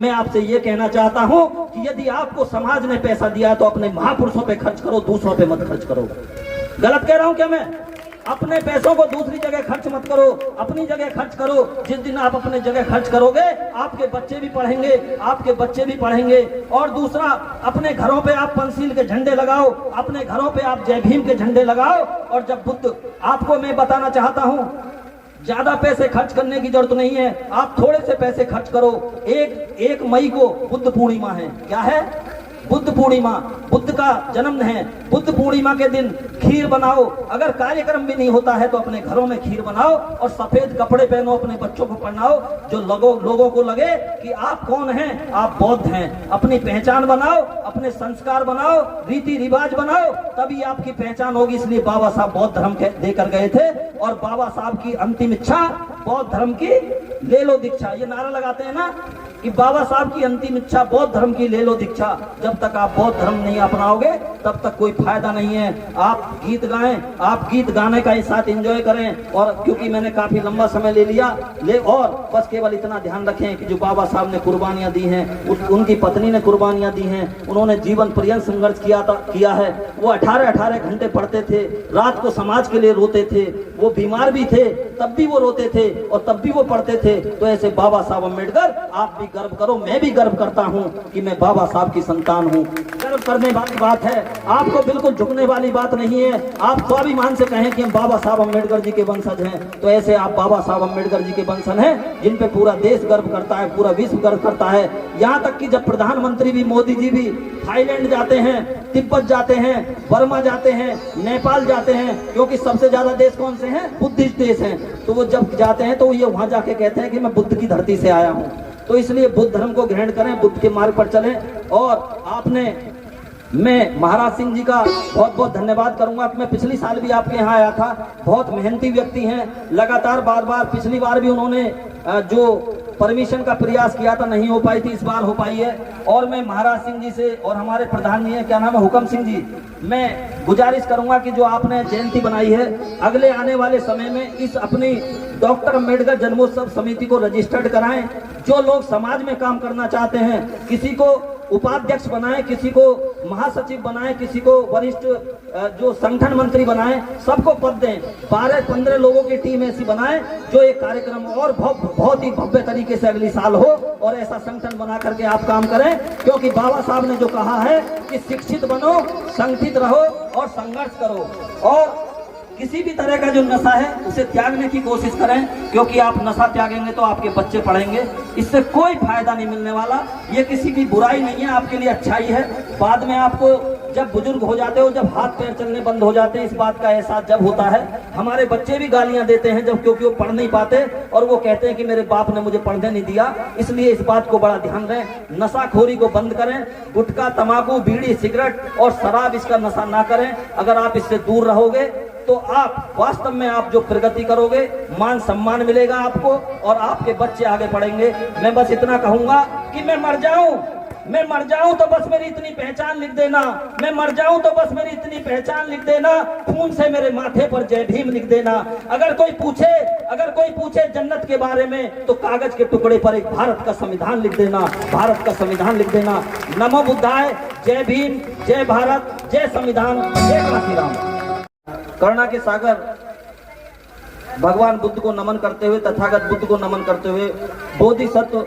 मैं आपसे ये कहना चाहता हूं कि यदि आपको समाज ने पैसा दिया तो अपने महापुरुषों पे खर्च करो, दूसरों पे मत खर्च करो। गलत कह रहा हूं क्या मैं? अपने पैसों को दूसरी जगह खर्च मत करो, अपनी जगह खर्च करो। जिस दिन आप अपने जगह खर्च करोगे आपके बच्चे भी पढ़ेंगे, और दूसरा अपने घरों पे आप पंचशील के झंडे लगाओ, अपने घरों पे आप जय भीम के झंडे लगाओ। और जब बुद्ध, आपको मैं बताना चाहता हूं, ज्यादा पैसे खर्च करने की जरूरत नहीं है, आप थोड़े से पैसे खर्च करो। एक मई को बुद्ध पूर्णिमा है। क्या है? बुद्ध पूर्णिमा, बुद्ध का जन्म है। बुद्ध पूर्णिमा के दिन खीर बनाओ। अगर कार्यक्रम भी नहीं होता है तो अपने घरों में खीर बनाओ और सफेद कपड़े पहनो, अपने बच्चों को पहनाओ, जो लोगों को लगे कि आप कौन हैं, आप बौद्ध हैं। अपनी पहचान बनाओ, अपने संस्कार बनाओ, रीति रिवाज बनाओ, तभी आपकी पहचान होगी। इसलिए बाबा साहब बौद्ध धर्म देकर गए थे, और बाबा साहब की अंतिम इच्छा बौद्ध धर्म की ले लो दीक्षा। ये नारा लगाते हैं ना कि बाबा साहब की अंतिम इच्छा बौद्ध धर्म की ले लो दीक्षा। जब तक आप बौद्ध धर्म नहीं अपनाओगे तब तक कोई फायदा नहीं है। आप गीत गाएं, आप गीत गाने का इस साथ एंजॉय करें। और क्योंकि मैंने काफी लंबा समय ले लिया, और बस केवल इतना ध्यान रखें कि जो बाबा साहब ने कुर्बानियां दी हैं, उनकी पत्नी ने कुर्बानियां दी हैं, उन्होंने जीवन पर्यंत संघर्ष किया है। वो 18-18 घंटे पढ़ते थे, रात को समाज के लिए रोते थे, वो बीमार भी थे तब भी वो रोते थे और तब भी वो पढ़ते थे। तो ऐसे बाबा साहब अम्बेडकर, आप भी गर्व करो, मैं भी गर्व करता हूं कि मैं बाबा साहब की संतान हूं। गर्व करने वाली बात है, आपको बिल्कुल झुकने वाली बात नहीं है। आप स्वाभिमान से कहें कि हम बाबा साहब अम्बेडकर जी के वंशज हैं, तो ऐसे आप बाबा साहब अम्बेडकर जी के वंशज हैं, जिन पे पूरा देश गर्व करता है, पूरा विश्व गर्व करता है। यहाँ तक कि जब प्रधानमंत्री भी, मोदी जी भी थाईलैंड जाते हैं, तिब्बत जाते हैं, बर्मा जाते हैं, नेपाल जाते हैं, क्योंकि सबसे ज्यादा देश कौन से हैं? बुद्धिस्ट देश हैं। तो वो जब जाते हैं तो ये वहां जाके कहते हैं कि मैं बुद्ध की धरती से आया हूं। तो इसलिए बुद्ध धर्म को ग्रहण करें, बुद्ध के मार्ग पर चलें। और मैं महाराज सिंह जी का बहुत बहुत धन्यवाद करूंगा कि मैं पिछली साल भी आपके यहाँ आया था। बहुत मेहनती व्यक्ति हैं, लगातार बार पिछली बार भी उन्होंने जो परमिशन का प्रयास किया था, नहीं हो पाई थी, इस बार हो पाई है। और मैं महाराज सिंह जी से और हमारे प्रधान जी हैं, क्या नाम है, हुकम सिंह जी, मैं गुजारिश करूंगा कि जो आपने जयंती बनाई है, अगले आने वाले समय में इस अपनी डॉक्टर अम्बेडकर जन्मोत्सव समिति को रजिस्टर्ड कराएं। जो लोग समाज में काम करना चाहते हैं, किसी को उपाध्यक्ष बनाएं, किसी को महासचिव बनाएं, किसी को वरिष्ठ जो संगठन मंत्री बनाएं, सबको पद दें। 12-15 लोगों की टीम ऐसी बनाएं जो एक कार्यक्रम और बहुत ही भव्य तरीके से अगली साल हो, और ऐसा संगठन बना करके आप काम करें। क्योंकि बाबा साहब ने जो कहा है कि शिक्षित बनो, संगठित रहो और संघर्ष करो, और किसी भी तरह का जो नशा है उसे त्यागने की कोशिश करें। क्योंकि आप नशा त्यागेंगे तो आपके बच्चे पढ़ेंगे, इससे कोई फायदा नहीं मिलने वाला। ये किसी की बुराई नहीं है, आपके लिए अच्छाई है। बाद में आपको जब बुजुर्ग हो जाते हो, जब हाथ पैर चलने बंद हो जाते हैं, इस बात का एहसास जब होता है। हमारे बच्चे भी गालियां देते हैं जब, क्योंकि वो पढ़ नहीं पाते, और वो कहते हैं कि मेरे बाप ने मुझे पढ़ने नहीं दिया। इसलिए इस बात को बड़ा ध्यान दें, नशाखोरी को बंद करें। गुटखा, तंबाकू, बीड़ी, सिगरेट और शराब, इसका नशा ना करें। अगर आप इससे दूर रहोगे तो आप वास्तव में आप जो प्रगति करोगे, मान सम्मान मिलेगा आपको, और आपके बच्चे आगे बढ़ेंगे। मैं बस इतना कहूंगा कि मैं मर जाऊं तो बस मेरी इतनी पहचान लिख देना, मैं मर जाऊं तो बस मेरी इतनी पहचान लिख देना, खून से मेरे माथे पर जय भीम लिख देना। अगर कोई पूछे जन्नत के बारे में, तो कागज के टुकड़े पर एक भारत का संविधान लिख देना, भारत का संविधान लिख देना। नमो बुद्धाय, जय भीम, जय भारत, जय संविधान, जय काशी राम। करुणा के सागर भगवान बुद्ध को नमन करते हुए, तथागत बुद्ध को नमन करते हुए, बोधिसत्व,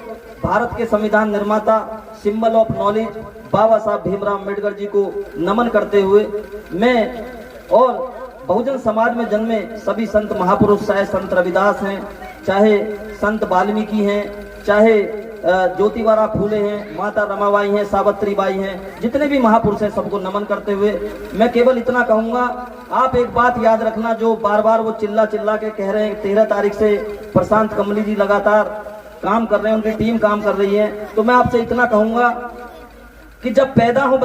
भारत के संविधान निर्माता, सिंबल ऑफ नॉलेज बाबा साहब भीमराव अम्बेडकर जी को नमन करते हुए, मैं और बहुजन समाज में जन्मे सभी संत महापुरुष, चाहे संत रविदास हैं, चाहे संत वाल्मीकि हैं, चाहे ज्योतिबा फूले हैं, माता रमाबाई हैं, सावित्री बाई हैं, जितने भी महापुरुष हैं, सबको नमन करते हुए मैं केवल इतना कहूंगा, आप एक बात याद रखना, जो बार वो चिल्ला के कह रहे हैं। 13 तारीख से प्रशांत कमली जी लगातार काम कर रहे हैं, उनकी टीम काम कर रही है। तो मैं आपसे इतना कहूंगा कि जब पैदा हो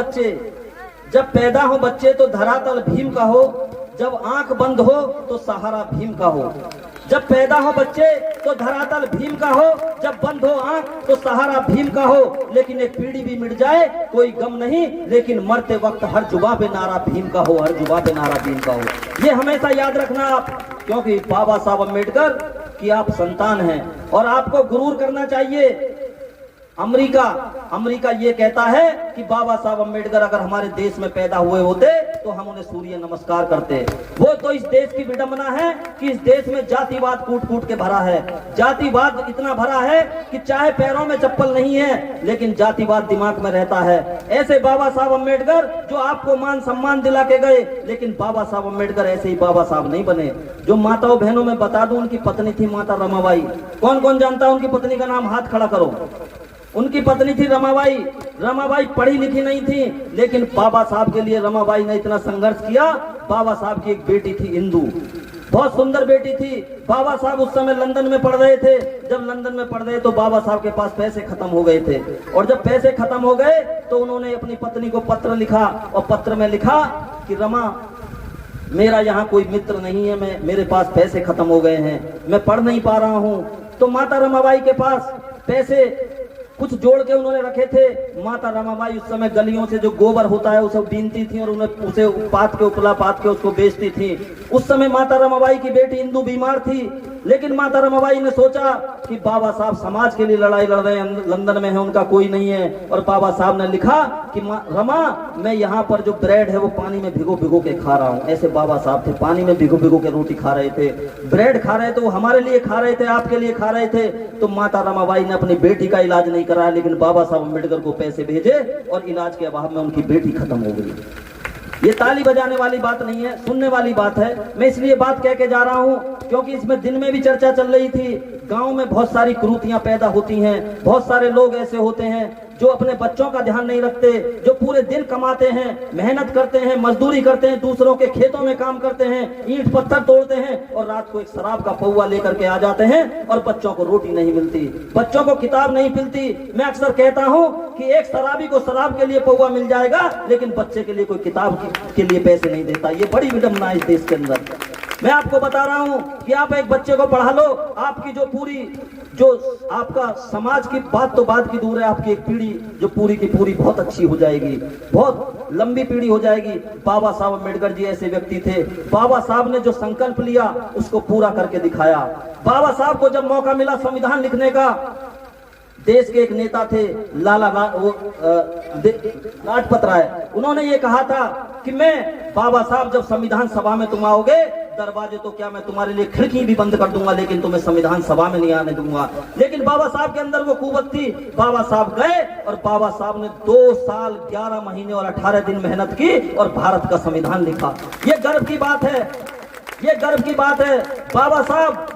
बच्चे तो धरातल भीम का हो, जब आंख बंद हो तो सहारा भीम का हो। जब पैदा हो बच्चे तो धरातल भीम का हो, जब बंद हो आंख तो सहारा भीम का हो। लेकिन एक पीढ़ी भी मिट जाए कोई गम नहीं, लेकिन मरते वक्त हर जुबां पे नारा भीम का हो, हर जुबां पे नारा भीम का हो। ये हमेशा याद रखना आप, क्योंकि बाबा साहब अम्बेडकर की आप संतान हैं। और आपको गुरूर करना चाहिए अमेरिका ये कहता है कि बाबा साहब अम्बेडकर अगर हमारे देश में पैदा हुए होते तो हम उन्हें सूर्य नमस्कार करते। वो तो इस देश की विडंबना है कि इस देश में जातिवाद कूट कूट के भरा है। जातिवाद इतना भरा है कि चाहे पैरों में चप्पल नहीं है लेकिन जातिवाद दिमाग में रहता है। ऐसे बाबा साहब अम्बेडकर जो आपको मान सम्मान दिला के गए, लेकिन बाबा साहब अम्बेडकर ऐसे ही बाबा साहब नहीं बने। जो माताओं बहनों में बता दूं, उनकी पत्नी थी माता रमाबाई। कौन कौन जानता है उनकी पत्नी का नाम? हाथ खड़ा करो। उनकी पत्नी थी रमाबाई। रमाबाई पढ़ी लिखी नहीं थी, लेकिन बाबा साहब के लिए रमाबाई ने इतना संघर्ष किया। बाबा साहब की एक बेटी थी इंदु, बहुत सुंदर बेटी थी। बाबा साहब उस समय लंदन में पढ़ रहे थे। जब लंदन में पढ़ रहे तो बाबा साहब के पास पैसे खत्म हो गए थे, और जब पैसे खत्म हो गए तो उन्होंने अपनी पत्नी को पत्र लिखा, और पत्र में लिखा कि रमा, मेरा यहाँ कोई मित्र नहीं है, मेरे पास पैसे खत्म हो गए हैं, मैं पढ़ नहीं पा रहा हूँ। तो माता रमाबाई के पास पैसे कुछ जोड़ के उन्होंने रखे थे। माता रमाबाई उस समय गलियों से जो गोबर होता है उसे बीनती थी और उसे पात के उपला पात के उसको बेचती थी। उस समय माता रमाबाई की बेटी इंदु बीमार थी, लेकिन माता रमाबाई ने सोचा कि बाबा साहब समाज के लिए लड़ाई लड़ रहे हैं, लंदन में है, उनका कोई नहीं है। और बाबा साहब ने लिखा कि रमा, मैं यहाँ पर जो ब्रेड है वो पानी में भिगो भिगो के खा रहा हूँ। ऐसे बाबा साहब थे, पानी में भिगो भिगो के रोटी खा रहे थे, ब्रेड खा रहे थे। वो हमारे लिए खा रहे थे, आपके लिए खा रहे थे। तो माता रमाबाई ने अपनी बेटी का इलाज नहीं कराया, लेकिन बाबा साहब अम्बेडकर को पैसे भेजे और इलाज के अभाव में उनकी बेटी खत्म हो गई। ये ताली बजाने वाली बात नहीं है, सुनने वाली बात है। मैं इसलिए बात कह के जा रहा हूं क्योंकि इसमें दिन में भी चर्चा चल रही थी। गांव में बहुत सारी कुरीतियां पैदा होती हैं। बहुत सारे लोग ऐसे होते हैं जो अपने बच्चों का ध्यान नहीं रखते, जो पूरे दिन कमाते हैं, मेहनत करते हैं, मजदूरी करते हैं, दूसरों के खेतों में काम करते हैं, ईंट पत्थर तोड़ते हैं, और रात को एक शराब का पौवा लेकर के आ जाते हैं और बच्चों को रोटी नहीं मिलती, बच्चों को किताब नहीं मिलती। मैं अक्सर कहता हूं कि एक शराबी को शराब के लिए पौवा मिल जाएगा, लेकिन बच्चे के लिए कोई किताब के लिए पैसे नहीं देता। ये बड़ी विडंबना है इस देश के अंदर। मैं आपको बता रहा हूं कि आप एक बच्चे को पढ़ा लो, आपकी जो आपका समाज की बात तो बात की दूर है, आपकी एक पीढ़ी जो पूरी की पूरी बहुत अच्छी हो जाएगी, बहुत लंबी पीढ़ी हो जाएगी। बाबा साहब अम्बेडकर जी ऐसे व्यक्ति थे। बाबा साहब ने जो संकल्प लिया उसको पूरा करके दिखाया। बाबा साहब को जब मौका मिला संविधान लिखने का, देश के एक नेता थे लाजपत राय, उन्होंने ये कहा था कि मैं बाबा साहब जब संविधान सभा में तुम आओगे, दरवाजे तो क्या मैं तुम्हारे लिए खिड़की भी बंद कर दूंगा, लेकिन तुम्हें संविधान सभा में नहीं आने दूंगा। लेकिन बाबा साहब के अंदर वो कुव्वत थी। बाबा साहब गए और बाबा साहब ने 2 साल 11 महीने और 18 दिन मेहनत की और भारत का संविधान लिखा। ये गर्व की बात है, ये गर्व की बात है। बाबा साहब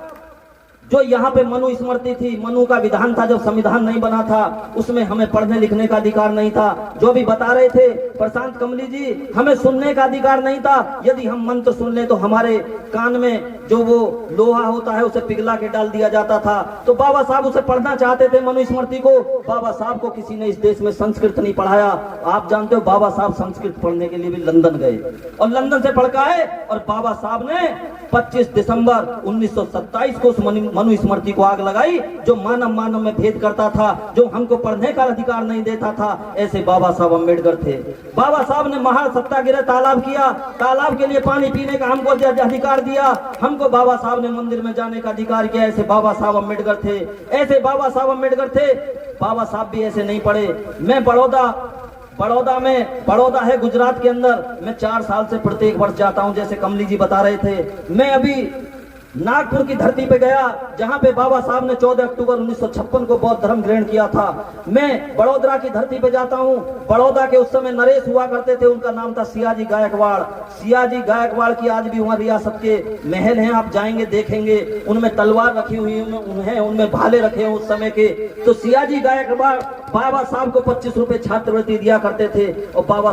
जो यहाँ पे मनु स्मृति थी, मनु का विधान था, जब संविधान नहीं बना था उसमें हमें पढ़ने लिखने का अधिकार नहीं था। जो भी बता रहे थे प्रशांत कमली जी, हमें सुनने का अधिकार नहीं था। यदि हम मंत्र सुन ले तो हमारे कान में जो वो लोहा होता है उसे पिघला के डाल दिया जाता था। तो बाबा साहब उसे पढ़ना चाहते थे, मनु स्मृति को। बाबा साहब को किसी ने इस देश में संस्कृत नहीं पढ़ाया। आप जानते हो बाबा साहब संस्कृत पढ़ने के लिए भी लंदन गए और लंदन से पढ़ के आए, और बाबा साहब ने 25 दिसंबर 1927 को उस मनु स्मृति को आग लगाई, जो मानव में भेद करता था, जो हमको पढ़ने का अधिकार नहीं देता था। ऐसे बाबा साहब अम्बेडकर थे। बाबा साहब ने महान सत्याग्रह तालाब किया, तालाब के लिए पानी पीने का हमको अधिकार दिया, हमको बाबा साहब ने मंदिर में जाने का अधिकार किया। ऐसे बाबा साहब अम्बेडकर थे, ऐसे बाबा साहब अम्बेडकर थे। बाबा साहब भी ऐसे नहीं पढ़े। मैं बड़ौदा है गुजरात के अंदर, मैं 4 साल से प्रत्येक वर्ष जाता हूं, जैसे कमली जी बता रहे थे। मैं अभी नागपुर की धरती पे गया, जहां पे बाबा साहब ने 14 अक्टूबर 1956 को बौद्ध धर्म ग्रहण किया था। मैं बड़ौदा की धरती पे जाता हूं। बड़ौदा के उस समय नरेश हुआ करते थे, उनका नाम था सियाजी गायकवाड़। सियाजी गायकवाड़ की आज भी वहां रियासत के महल हैं, आप जाएंगे देखेंगे, उनमें तलवार रखी हुई है, उनमें भाले रखे हैं उस समय के। तो सियाजी गायकवाड़ बाबा साहब को 25 रुपए छात्रवृत्ति दिया करते थे, और बाबा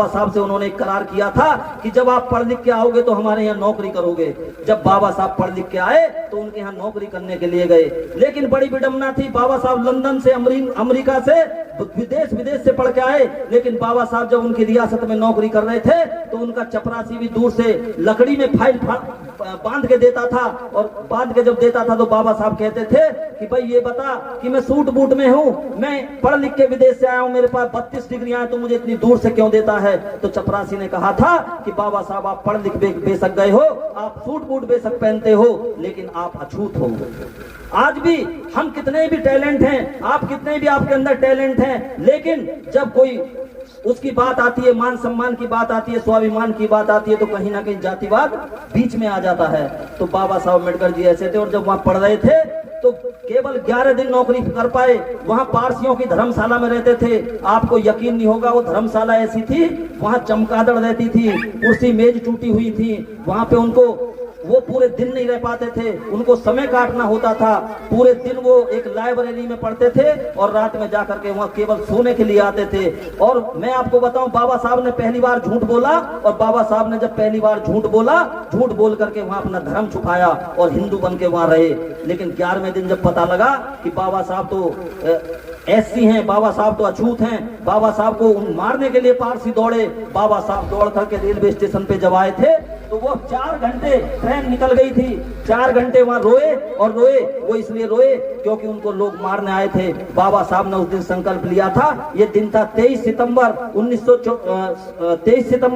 साहब से उन्होंने एक करार किया था कि जब आप पढ़ लिख के आओगे तो हमारे यहाँ नौकरी करोगे। जब बाबा साहब पढ़ लिख के आए तो उनके यहाँ नौकरी करने के लिए गए। लेकिन बड़ी विडंबना थी, बाबा साहब लंदन से, अमेरिका से, विदेश से पढ़ के आए, लेकिन बाबा साहब जब उनकी रियासत में नौकरी कर रहे थे तो उनका चपरासी भी दूर से लकड़ी में फाइल बांध के देता था, और बांध के जब देता था तो बाबा साहब कहते थे कि भाई ये बता कि मैं सूट बूट में हूँ, मैं पढ़ लिख के विदेश से आया हूँ, मेरे पास 32 डिग्रियां हैं, तो मुझे इतनी दूर से क्यों देता है। तो चपरासी ने कहा था कि बाबा साहब आप पढ़ लिख बेशक गए हो, आप सूट बूट बेशक पहनते हो, लेकिन आप अछूत हो, आज भी हम कितने भी टैलेंट हैं, आप कितने भी आपके अंदर टैलेंट हैं, लेकिन जब कोई उसकी बात आती है, मान सम्मान की बात आती है, स्वाभिमान की बात आती है, तो कहीं ना कहीं जातिवाद बीच में आ जाता है। तो बाबा साहब अम्बेडकर जी ऐसे थे, और जब वहां पढ़ रहे थे तो केवल 11 दिन नौकरी कर पाए। वहां पारसियों की धर्मशाला में रहते थे। आपको यकीन नहीं होगा, वो धर्मशाला ऐसी थी, वहां चमगादड़ रहती थी, कुर्सी मेज टूटी हुई थी, वहां पे उनको वो पूरे दिन नहीं रह पाते थे, उनको समय काटना होता था। पूरे दिन वो एक लाइब्रेरी में पढ़ते थे और रात में जाकर के वहां केवल सोने के लिए आते थे। और मैं आपको बताऊं, बाबा साहब ने पहली बार झूठ बोला, और बाबा साहब ने जब पहली बार झूठ बोला, झूठ बोल करके वहां अपना धर्म छुपाया और हिंदू बन के वहां रहे। लेकिन 11वें दिन जब पता लगा कि बाबा साहब तो ऐसी हैं, बाबा साहब तो अछूत हैं, बाबा साहब को मारने के लिए पारसी दौड़े। बाबा साहब दौड़ करके रेलवे स्टेशन पे जब आए थे तो वो 4 घंटे ट्रेन निकल गई थी, 4 घंटे वहां रोए और रोए। वो इसलिए रोए क्योंकि उनको लोग मारने आए थे। बाबा साहब ने उस दिन संकल्प लिया था, ये दिन था 23 सितंबर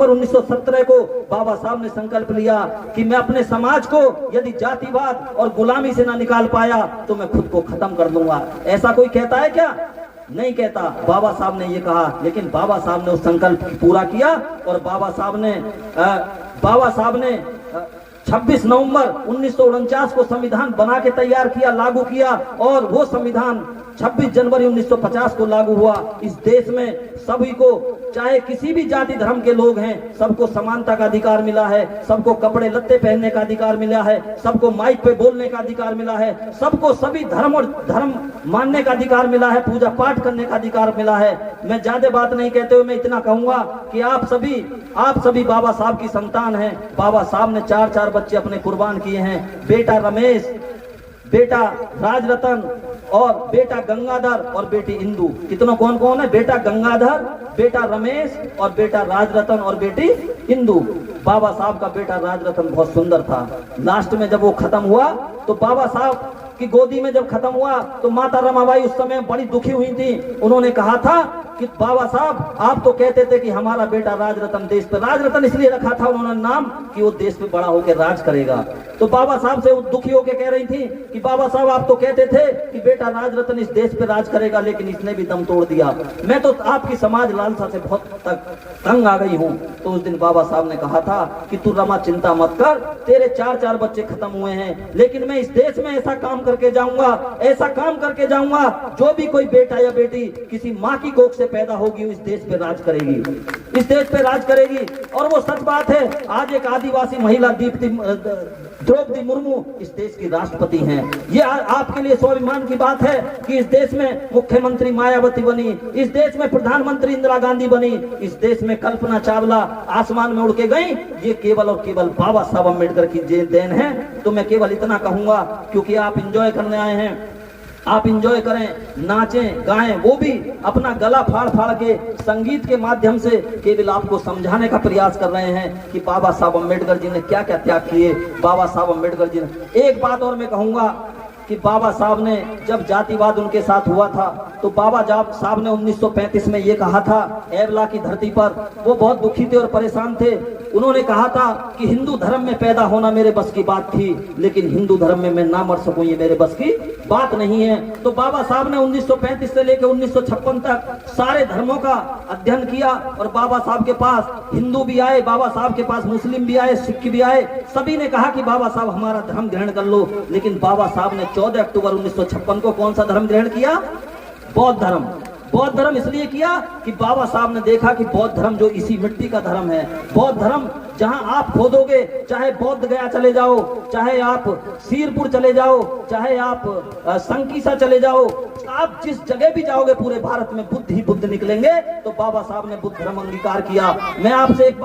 1917 को बाबा साहब ने संकल्प लिया कि मैं अपने समाज को यदि जातिवाद और गुलामी से ना निकाल पाया तो मैं खुद को खत्म कर दूंगा। ऐसा कोई कहता है क्या? नहीं कहता। बाबा साहब ने ये कहा, लेकिन बाबा साहब ने उस संकल्प पूरा किया। और बाबा साहब ने 26 नवंबर 1949 को संविधान बना के तैयार किया, लागू किया, और वो संविधान 26 जनवरी 1950 को लागू हुआ। इस देश में सभी को, चाहे किसी भी जाति धर्म के लोग हैं, सबको समानता का अधिकार मिला है, सबको कपड़े लत्ते पहनने का अधिकार मिला है, सबको माइक पे बोलने का अधिकार मिला है, सबको सभी धर्म और धर्म मानने का अधिकार मिला है, पूजा पाठ करने का अधिकार मिला है। मैं ज्यादा बात नहीं कहते हुए मैं इतना कहूंगा कि आप सभी बाबा साहब की संतान हैं। बाबा साहब ने 4 बच्चे अपने कुर्बान किए हैं। बेटा रमेश, बेटा राजरतन और बेटा गंगाधर और बेटी इंदू। कितनों कौन कौन है? बेटा गंगाधर, बेटा रमेश और बेटा राजरतन और बेटी इंदू। बाबा साहब का बेटा राजरतन बहुत सुंदर था। लास्ट में जब वो खत्म हुआ तो बाबा साहब की गोदी में जब खत्म हुआ तो माता रमाबाई उस समय बड़ी दुखी हुई थी। उन्होंने कहा था कि बाबा साहब आप तो कहते थे कि हमारा बेटा राजरतन देश पे, राजरतन इसलिए रखा था उन्होंने नाम कि वो देश पे बड़ा होकर राज करेगा। तो बाबा साहब से दुखी होकर कह रही थी कि बाबा साहब आप तो कहते थे कि बेटा राजरतन इस देश पे राज करेगा, लेकिन इसने भी दम तोड़ दिया। मैं तो आपकी समाज लालसा से बहुत तंग आ गई हूँ। तो उस दिन बाबा साहब ने कहा था कि तू रमा चिंता मत कर, तेरे 4 बच्चे खत्म हुए हैं, लेकिन मैं इस देश में ऐसा काम करके जाऊंगा, ऐसा काम करके जाऊंगा, जो भी कोई बेटा या बेटी किसी माँ की कोख से पैदा होगी इस देश पे राज करेगी, इस देश पे राज करेगी। और वो सच बात है। आज एक आदिवासी महिला द्रौपदी मुर्मू इस देश की राष्ट्रपति हैं। ये आपके लिए स्वाभिमान की बात है कि इस देश में मुख्यमंत्री मायावती बनी, इस देश में प्रधानमंत्री इंदिरा गांधी बनी, इस देश में कल्पना चावला आसमान में उड़ के गई। ये केवल और केवल बाबा साहब अम्बेडकर की देन है। तो मैं केवल इतना कहूंगा, क्योंकि आप एंजॉय करने आए हैं, आप एंजॉय करें, नाचें गाएं, वो भी अपना गला फाड़ फाड़ के संगीत के माध्यम से केवल आपको समझाने का प्रयास कर रहे हैं कि बाबा साहब अम्बेडकर जी ने क्या क्या त्याग किए। बाबा साहब अम्बेडकर जी ने एक बात और मैं कहूंगा कि बाबा साहब ने जब जातिवाद उनके साथ हुआ था तो बाबा साहब ने 1935 में ये कहा था, एवला की धरती पर वो बहुत दुखी थे और परेशान थे। उन्होंने कहा था कि हिंदू धर्म में पैदा होना मेरे बस की बात थी, लेकिन हिंदू धर्म में मैं ना मर सकूं ये मेरे बस की बात नहीं है। तो बाबा साहब ने 1935 से लेकर 1956 तक सारे धर्मों का अध्ययन किया, और बाबा साहब के पास हिंदू भी आए, बाबा साहब के पास मुस्लिम भी आए, सिख भी आए। सभी ने कहा कि बाबा साहब हमारा धर्म ग्रहण कर लो, लेकिन बाबा साहब ने 14 अक्टूबर 1956 को कौन सा धर्म ग्रहण किया? बौद्ध धर्म। बौद्ध धर्म इसलिए किया कि बाबा साहब ने देखा कि बौद्ध धर्म जो इसी मिट्टी का धर्म है, बौद्ध धर्म जहां आप खोदोगे, चाहे बौद्ध गया चले जाओ, चाहे आप सीरपुर चले जाओ, चाहे आप संकीसा चले जाओ, आप जिस जगह भी जाओगे पूरे भारत में बुद्ध ही बुद्ध निकलेंगे। तो बाबा साहब ने बुद्ध धर्म अंगीकार किया। मैं आपसे एक